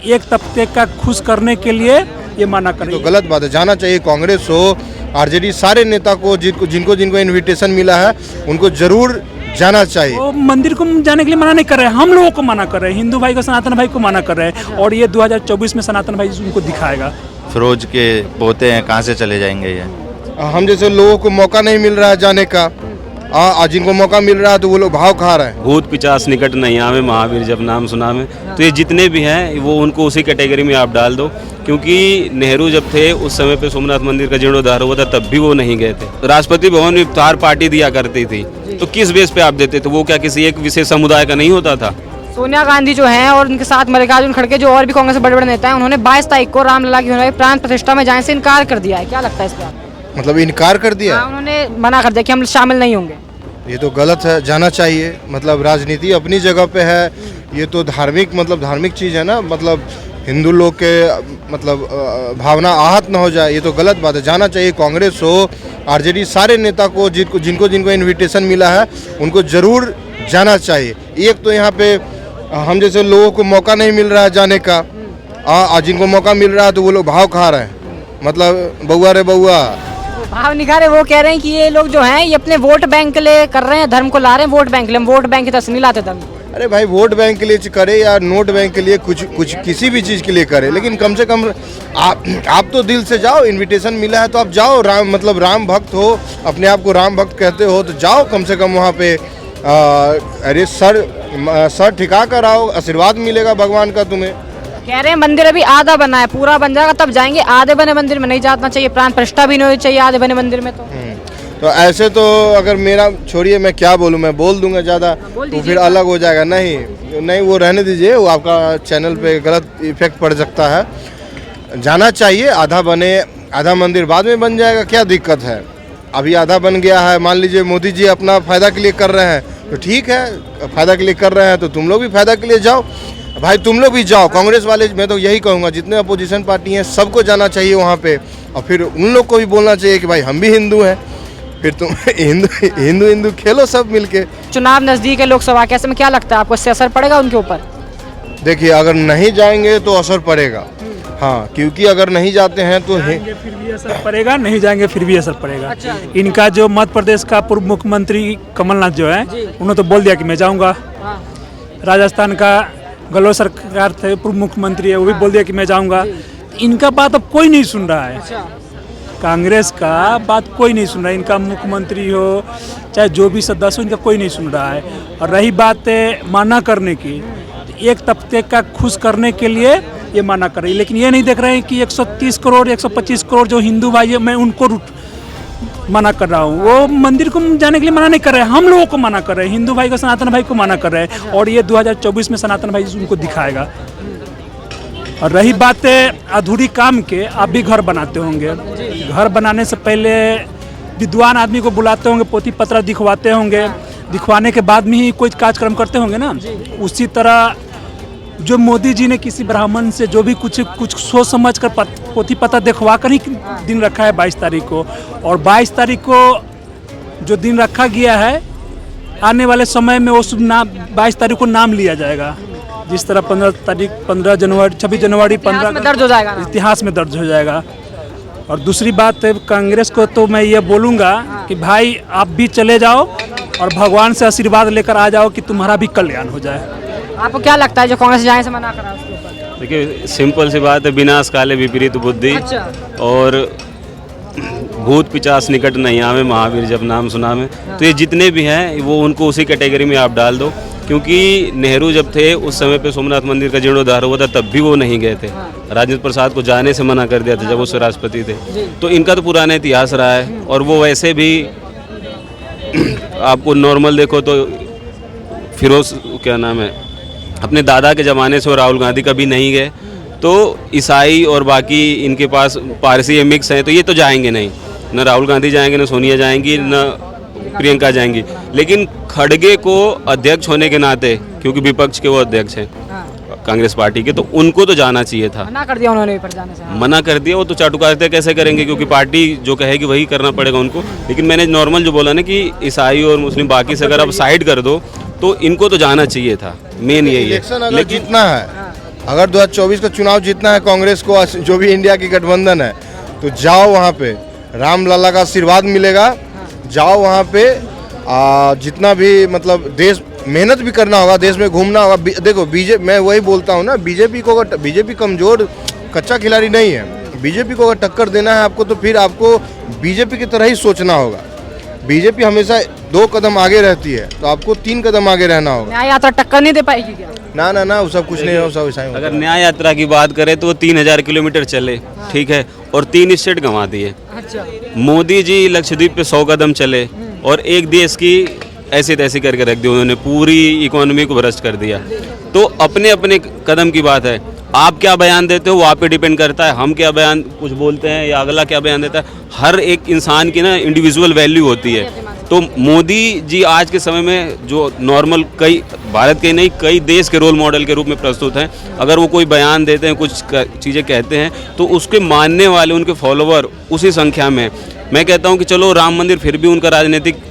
एक तबके का खुश करने के लिए ये मना कर रही तो है। गलत बात है। जाना चाहिए, कांग्रेस हो, आरजेडी, सारे नेता को जिनको जिनको इनविटेशन मिला है उनको जरूर जाना चाहिए। वो मंदिर को जाने के लिए मना नहीं कर रहे हैं, हम लोगों को मना कर रहे हैं, हिंदू भाई को, सनातन भाई को मना कर रहे हैं। और ये 2024 में सनातन भाई उनको दिखाएगा। फिरोज के पोते हैं, कहाँ से चले जाएंगे ये? हम जैसे लोगों को मौका नहीं मिल रहा है जाने का, आज जिनको मौका मिल रहा है तो वो लोग भाव खा रहे हैं। भूत पिचास निकट नहीं आवे, महावीर जब नाम सुना में। तो ये जितने भी हैं वो उनको उसी कैटेगरी में आप डाल दो, क्योंकि नेहरू जब थे उस समय पे सोमनाथ मंदिर का जीर्णोद्धार हुआ था, तब भी वो नहीं गए थे। राष्ट्रपति भवन में इफ्तार पार्टी दिया करती थी, तो किस बेस पे आप देते थे? वो क्या किसी एक विशेष समुदाय का नहीं होता था? सोनिया गांधी जो हैं और उनके साथ मल्लिकार्जुन खड़गे जो और भी कांग्रेस के बड़े बड़े नेता हैं, उन्होंने 22 तारीख को रामलला की होने वाली प्राण प्रतिष्ठा में जाने से इनकार कर दिया है। क्या लगता है इस पर? मतलब इनकार कर दिया? हाँ, उन्होंने मना कर दिया कि हम शामिल नहीं होंगे। ये तो गलत है, जाना चाहिए। मतलब राजनीति अपनी जगह पे है, ये तो धार्मिक चीज़ है ना। मतलब हिंदू लोग के भावना आहत ना हो जाए, ये तो गलत बात है। जाना चाहिए, कांग्रेस हो, आरजेडी, सारे नेता को जिनको इनविटेशन मिला है उनको जरूर जाना चाहिए। एक तो यहाँ पे हम जैसे लोगों को मौका नहीं मिल रहा है जाने का, आज जिनको मौका मिल रहा है तो वो लोग भाव खा रहे हैं। मतलब बउआ रे बउआ, भाव निखा रहे। वो कह रहे हैं कि ये लोग जो हैं ये अपने वोट बैंक के लिए कर रहे हैं, धर्म को ला रहे हैं वोट बैंक के लिए। हम वोट बैंक की तरफ से नहीं लाते धर्म। अरे भाई, वोट बैंक के लिए करे या नोट बैंक के लिए, कुछ किसी भी चीज़ के लिए करे, लेकिन कम से कम आप तो दिल से जाओ। इनविटेशन मिला है तो आप जाओ। राम भक्त हो, अपने आप को राम भक्त कहते हो तो जाओ कम से कम वहाँ पे। अरे सर ठिका कर आओ, आशीर्वाद मिलेगा भगवान का तुम्हें। कह रहे हैं मंदिर अभी आधा बना है, पूरा बन जाएगा तब जाएंगे। आधे बने मंदिर में नहीं जाना चाहिए, प्राण प्रतिष्ठा भी नहीं होनी चाहिए आधे बने मंदिर में। तो ऐसे तो अगर मेरा छोड़िए, मैं क्या बोलूँ, मैं बोल दूंगा ज़्यादा तो फिर अलग हो जाएगा। नहीं, वो रहने दीजिए, वो आपका चैनल पे गलत इफेक्ट पड़ सकता है। जाना चाहिए, आधा बने, आधा मंदिर बाद में बन जाएगा, क्या दिक्कत है? अभी आधा बन गया है, मान लीजिए मोदी जी अपना फ़ायदा के लिए कर रहे हैं तो ठीक है, फ़ायदा के लिए कर रहे हैं तो तुम लोग भी फ़ायदा के लिए जाओ भाई, तुम लोग भी जाओ। कांग्रेस वाले, मैं तो यही कहूँगा, जितने अपोजिशन पार्टी हैं सबको जाना चाहिए वहाँ पे। और फिर उन लोग को भी बोलना चाहिए कि भाई हम भी हिंदू हैं, फिर तुम हिंदू खेलो सब मिलके। चुनाव नजदीक है लोकसभा के, ऐसे में क्या लगता है आपको, इससे असर पड़ेगा उनके ऊपर? देखिए, अगर नहीं जाएंगे तो असर पड़ेगा। हाँ, क्योंकि अगर नहीं जाते हैं तो फिर भी असर पड़ेगा, नहीं जाएंगे फिर भी असर पड़ेगा। अच्छा। इनका जो मध्य प्रदेश का पूर्व मुख्यमंत्री कमलनाथ जो है, उन्होंने तो बोल दिया कि मैं जाऊंगा। राजस्थान का गहलोत सरकार थे, पूर्व मुख्यमंत्री है, वो भी बोल दिया कि मैं जाऊंगा। इनका बात अब कोई नहीं सुन रहा है। कांग्रेस का बात कोई नहीं सुन रहा है। इनका मुख्यमंत्री हो चाहे जो भी सदस्य हो, इनका कोई नहीं सुन रहा है। और रही बात मना करने की, एक तबके का खुश करने के लिए ये मना कर रही है, लेकिन ये नहीं देख रहे हैं कि 130 करोड़ 125 करोड़ जो हिंदू भाई है, मैं उनको मना कर रहा हूँ। वो मंदिर को जाने के लिए मना नहीं कर रहे हैं, हम लोगों को मना कर रहे हैं, हिंदू भाई को, सनातन भाई को मना कर रहे हैं। और ये 2024 में सनातन भाई उनको दिखाएगा। और रही बात अधूरी काम के, आप भी घर बनाते होंगे, घर बनाने से पहले विद्वान आदमी को बुलाते होंगे, पोथी पत्र दिखवाते होंगे, दिखवाने के बाद में ही कोई कार्यक्रम करते होंगे ना। उसी तरह जो मोदी जी ने किसी ब्राह्मण से जो भी कुछ सोच समझ कर पोथी पत्र दिखवा कर ही दिन रखा है 22 तारीख को। और 22 तारीख को जो दिन रखा गया है, आने वाले समय में वो शुभ नाम 22 तारीख को नाम लिया जाएगा। जिस तरह 15 जनवरी 26 जनवरी 15 में दर्ज हो जाएगा, इतिहास में दर्ज हो जाएगा। और दूसरी बात है, कांग्रेस को तो मैं ये बोलूँगा कि भाई आप भी चले जाओ और भगवान से आशीर्वाद लेकर आ जाओ कि तुम्हारा भी कल्याण हो जाए। आपको क्या लगता है जो कांग्रेस जाने से मना कर रहा है उसके ऊपर? देखिए, सिंपल सी बात है, विनाश काले विपरीत बुद्धि। और भूत पिचास निकट नहीं आवे, महावीर जब नाम सुना में। तो ये जितने भी हैं वो उनको उसी कैटेगरी में आप डाल दो, क्योंकि नेहरू जब थे उस समय पे सोमनाथ मंदिर का जीर्णोद्धार हुआ था, तब भी वो नहीं गए थे। राजेंद्र प्रसाद को जाने से मना कर दिया था जब वो राष्ट्रपति थे। तो इनका तो पुराना इतिहास रहा है। और वो वैसे भी आपको नॉर्मल देखो तो फिरोज क्या नाम है, अपने दादा के ज़माने से, और राहुल गांधी कभी नहीं गए। तो ईसाई और बाकी इनके पास पारसी मिक्स हैं, तो ये तो जाएंगे नहीं। न राहुल गांधी जाएंगे, न सोनिया जाएंगी, न प्रियंका जाएंगी। लेकिन खड़गे को अध्यक्ष होने के नाते, क्योंकि विपक्ष के वो अध्यक्ष हैं कांग्रेस पार्टी के, तो उनको तो जाना चाहिए था। मना कर दिया उन्होंने पर जाने से। मना कर दिया, वो तो चाटुकारिता कैसे करेंगे, क्योंकि पार्टी जो कहेगी वही करना पड़ेगा उनको। लेकिन मैंने नॉर्मल जो बोला ना कि ईसाई और मुस्लिम बाकी से अगर आप साइड कर दो तो इनको तो जाना चाहिए था। मेन यही है। इलेक्शन अगर जीतना है अगर 2024 का चुनाव जीतना है कांग्रेस को, जो भी इंडिया की गठबंधन है, तो जाओ वहाँ पे, रामलला का आशीर्वाद मिलेगा। जाओ वहाँ पे, जितना भी मतलब देश मेहनत भी करना होगा, देश में घूमना होगा। देखो बीजेपी, मैं वही बोलता हूँ ना, बीजेपी कमजोर कच्चा खिलाड़ी नहीं है। बीजेपी को अगर टक्कर देना है आपको, तो फिर आपको बीजेपी की तरह ही सोचना होगा। बीजेपी हमेशा 2 कदम आगे रहती है, तो आपको 3 कदम आगे रहना होगा। न्याय यात्रा टक्कर नहीं दे पाएगी क्या? ना वो सब कुछ नहीं हो, सब ऐसा ही होता अगर है। न्याय यात्रा की बात करें तो वो 3000 किलोमीटर चले, ठीक है, और 3 स्टेट घुमा दिए। अच्छा, मोदी जी लक्षद्वीप पे 100 कदम चले और एक देश की ऐसे तैसी करके रख दी उन्होंने, पूरी इकोनॉमी को भ्रष्ट कर दिया। तो अपने अपने कदम की बात है, आप क्या बयान देते हो वो आप पे डिपेंड करता है। हम क्या बयान कुछ बोलते हैं या अगला क्या बयान देता है, हर एक इंसान की ना इंडिविजुअल वैल्यू होती है। तो मोदी जी आज के समय में जो नॉर्मल कई भारत के नहीं कई देश के रोल मॉडल के रूप में प्रस्तुत हैं। अगर वो कोई बयान देते हैं, कुछ चीज़ें कहते हैं, तो उसके मानने वाले उनके फॉलोवर उसी संख्या में। मैं कहता हूँ कि चलो राम मंदिर फिर भी उनका राजनीतिक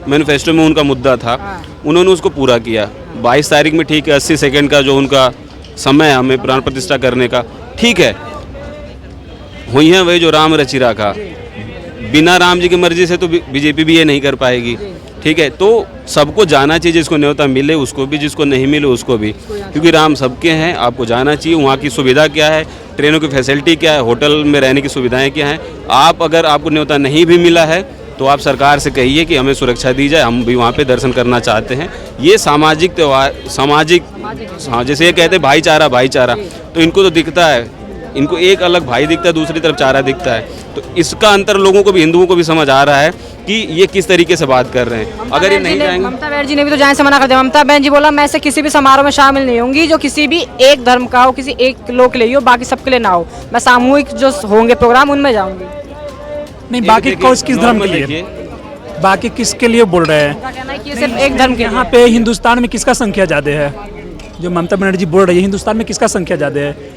मैनिफेस्टो में उनका मुद्दा था, उन्होंने उसको पूरा किया। 22 तारीख में ठीक है, 80 सेकेंड का जो उनका समय है हमें प्राण प्रतिष्ठा करने का, ठीक है, हुई है वही जो राम रचि रखा। बिना राम जी की मर्जी से तो बीजेपी भी ये नहीं कर पाएगी, ठीक है। तो सबको जाना चाहिए, जिसको न्योता मिले उसको भी, जिसको नहीं मिले उसको भी, क्योंकि राम सबके हैं। आपको जाना चाहिए, वहाँ की सुविधा क्या है, ट्रेनों की फैसिलिटी क्या है, होटल में रहने की सुविधाएं क्या हैं। आप अगर आपको न्योता नहीं भी मिला है तो आप सरकार से कहिए कि हमें सुरक्षा दी जाए, हम भी वहाँ पे दर्शन करना चाहते हैं। ये सामाजिक त्यौहार, सामाजिक, हाँ, जैसे ये कहते हैं भाईचारा, तो इनको तो दिखता है, इनको एक अलग भाई दिखता है, दूसरी तरफ चारा दिखता है। तो इसका अंतर लोगों को भी, हिंदुओं को भी समझ आ रहा है कि ये किस तरीके से बात कर रहे हैं। अगर ये नहीं जाएंगे, ममता बनर्जी ने भी तो जाने से मना कर दिया। ममता बनर्जी बोला, मैं से किसी भी समारोह में शामिल नहीं होंगी जो किसी भी एक धर्म का हो, किसी एक लोग के लिए हो, बाकी सबके लिए ना हो। मैं सामूहिक जो होंगे प्रोग्राम उनमें जाऊंगी। नहीं, बाकी किस धर्म के लिए, बाकी किसके लिए बोल रहे हैं? उनका कहना है कि ये सिर्फ एक धर्म के यहाँ पे हिंदुस्तान में किसका संख्या ज़्यादा है? जो ममता बनर्जी बोल रही है, हिंदुस्तान में किसका संख्या ज़्यादा है?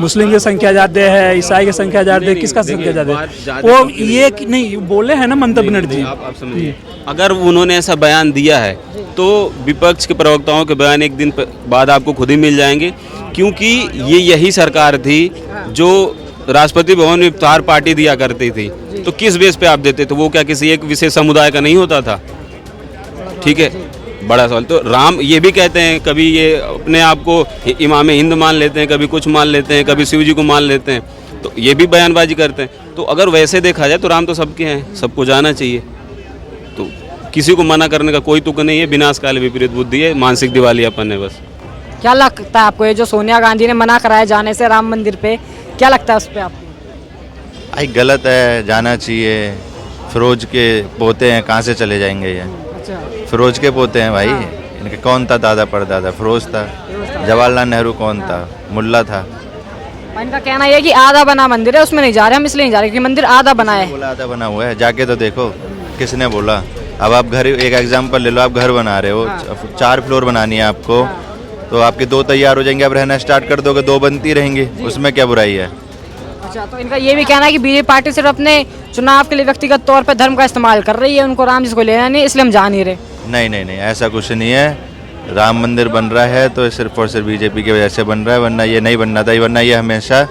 मुस्लिम की संख्या ज़्यादा है, ईसाई की संख्या ज़्यादा है, किसका संख्या ज़्यादा है? वो ये नहीं बोले हैं ना ममता बनर्जी। आप समझिए, अगर उन्होंने ऐसा बयान दिया है तो विपक्ष के प्रवक्ताओं के बयान एक दिन बाद आपको खुद ही मिल जाएंगे, क्योंकि ये यही सरकार थी जो राष्ट्रपति भवन में इफ्तार पार्टी दिया करती थी। तो किस बेस पे आप देते थे? वो क्या किसी एक विशेष समुदाय का नहीं होता था? ठीक है, बड़ा सवाल। तो राम ये भी कहते हैं, कभी ये अपने आप को इमाम हिंद मान लेते हैं, कभी कुछ मान लेते हैं, कभी शिव जी को मान लेते हैं, तो ये भी बयानबाजी करते हैं। तो अगर वैसे देखा जाए तो राम तो सबके हैं, सबको जाना चाहिए। तो किसी को मना करने का कोई तुक नहीं है, विनाशकाल विपरीत बुद्धि है, मानसिक दिवालियापन है बस। क्या लगता है आपको, ये जो सोनिया गांधी ने मना कराया जाने से राम मंदिर पे, क्या लगता है उस पर आपको? भाई गलत है, जाना चाहिए। फिरोज के पोते हैं, कहाँ से चले जाएंगे ये? अच्छा, फिरोज के पोते हैं भाई। इनके कौन था दादा परदादा? फिरोज था। जवाहरलाल नेहरू कौन था? मुल्ला था। इनका कहना ये है कि आधा बना मंदिर है, उसमें नहीं जा रहे हम, इसलिए नहीं जा रहे क्योंकि मंदिर आधा बना है। बोला आधा बना हुआ है, जाके तो देखो किसने बोला। अब आप घर, एक एग्जाम्पल ले लो, आप घर बना रहे हो, 4 फ्लोर बनानी है आपको, तो आपके 2 तैयार हो जाएंगे, आप रहना स्टार्ट कर दोगे, 2 बनती रहेंगी, उसमें क्या बुराई है? अच्छा, तो इनका ये भी कहना है कि बीजेपी पार्टी सिर्फ अपने चुनाव के लिए व्यक्तिगत तौर पर धर्म का इस्तेमाल कर रही है, उनको राम जी को लेना नहीं, इसलिए हम जा नहीं रहे। नहीं, ऐसा कुछ नहीं है। राम मंदिर बन रहा है तो सिर्फ और सिर्फ बीजेपी की वजह से बन रहा है, वरना ये नहीं बनना था। वरना ये हमेशा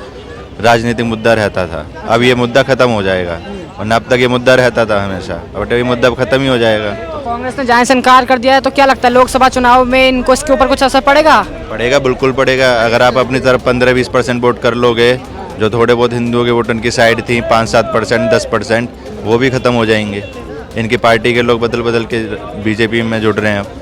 राजनीतिक मुद्दा रहता था। अब ये मुद्दा खत्म हो जाएगा, वरना अब तक ये मुद्दा रहता था हमेशा, अब ये मुद्दा खत्म ही हो जाएगा। तो कांग्रेस ने जाने से इनकार कर दिया है, तो क्या लगता है लोकसभा चुनाव में इनको इसके ऊपर कुछ असर पड़ेगा? पड़ेगा, बिल्कुल पड़ेगा। अगर आप अपनी तरफ 15-20% वोट कर लोगे, जो थोड़े बहुत हिंदुओं के वोट उनकी साइड थी, 5-7%, 10%, वो भी खत्म हो जाएंगे। इनकी पार्टी के लोग बदल बदल के बीजेपी में जुड़ रहे हैं अब।